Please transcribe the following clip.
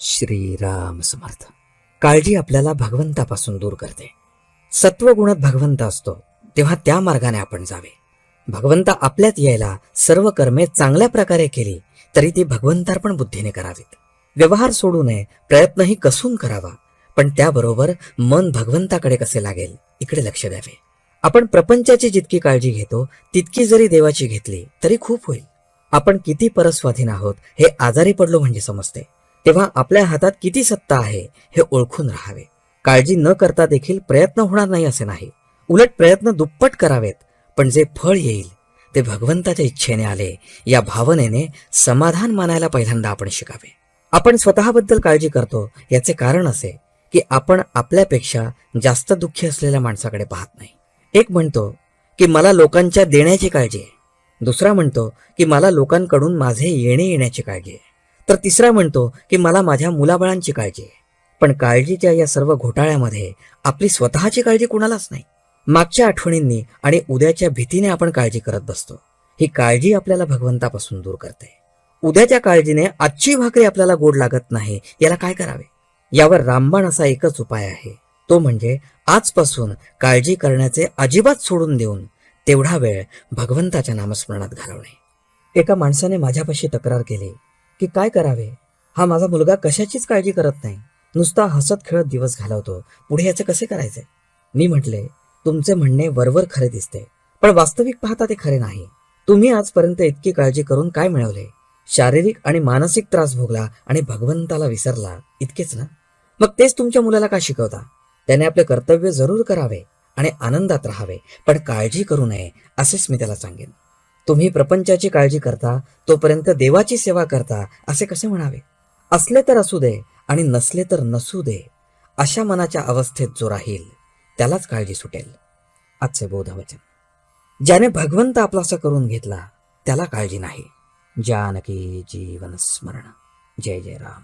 श्रीराम समर्थ. काळजी आपल्याला भगवंतापासून दूर करते. सत्वगुणात भगवंत असतो तेव्हा त्या मार्गाने आपण जावे. भगवंत आपल्यात यायला सर्व कर्मे चांगल्या प्रकारे केली तरी ती भगवंतार्पण बुद्धीने करावीत. व्यवहार सोडू नये, प्रयत्नही कसून करावा, पण त्याबरोबर मन भगवंताकडे कसे लागेल इकडे लक्ष द्यावे. आपण प्रपंचाची जितकी काळजी घेतो तितकी जरी देवाची घेतली तरी खूप होईल. आपण किती परस्वाधीन आहोत हे आजारी पडलो म्हणजे समजते. तेव्हा आपल्या हातात किती सत्ता आहे हे ओळखून राहावे. काळजी न करता देखील प्रयत्न होणार नाही असे नाही, उलट प्रयत्न दुप्पट करावेत, पण जे फळ येईल ते भगवंताच्या इच्छेने आले या भावनेने समाधान मानायला पहिल्यांदा आपण शिकावे. आपण स्वतःबद्दल काळजी करतो याचे कारण असे की आपण आपल्यापेक्षा जास्त दुःखी असलेल्या माणसाकडे पाहत नाही. एक म्हणतो की मला लोकांच्या देण्याची काळजी आहे, दुसरा म्हणतो की मला लोकांकडून माझे येणे येण्याची काळजी आहे, तर तिसरा म्हणतो की मला माझ्या मुलाबाळांची काळजी आहे. पण काळजीच्या या सर्व घोटाळ्यामध्ये आपली स्वतःची काळजी कुणालाच नाही. मागच्या आठवणींनी आणि उद्याच्या भीतीने आपण काळजी करत बसतो. ही काळजी आपल्याला भगवंतापासून दूर करते. उद्याच्या काळजीने आजची भाकरी आपल्याला गोड लागत नाही, याला काय करावे? यावर रामबाण असा एकच उपाय आहे, तो म्हणजे आजपासून काळजी करण्याचे अजिबात सोडून देऊन तेवढा वेळ भगवंताच्या नामस्मरणात घालवणे. एका माणसाने माझ्यापाशी तक्रार केली की काय करावे, हा माझा मुलगा कशाचीच काळजी करत नाही, नुसता हसत खेळत दिवस घालवतो, पुढे याचे कसे करायचे? मी म्हटले, तुमचे म्हणणे वरवर खरे दिसते, पण वास्तविक पाहता ते खरे नाही. तुम्ही आजपर्यंत इतकी काळजी करून काय मिळवले? शारीरिक आणि मानसिक त्रास भोगला आणि भगवंताला विसरला, इतकेच ना? मग तेच तुमच्या मुलाला का शिकवता? त्याने आपले कर्तव्य जरूर करावे आणि आनंदात राहावे, पण काळजी करू नये असेच मी त्याला सांगेन. तुम्ही प्रपंचाची काळजी करता तोपर्यंत देवाची सेवा करता असे कसे म्हणावे? असले तर असू दे आणि नसले तर नसू दे, अशा मनाच्या अवस्थेत जो राहील त्यालाच काळजी सुटेल. आजचे बोधवचन. ज्याने भगवंत आपलासा करून घेतला त्याला काळजी नाही. जानकी जीवन स्मरण. जय जय राम.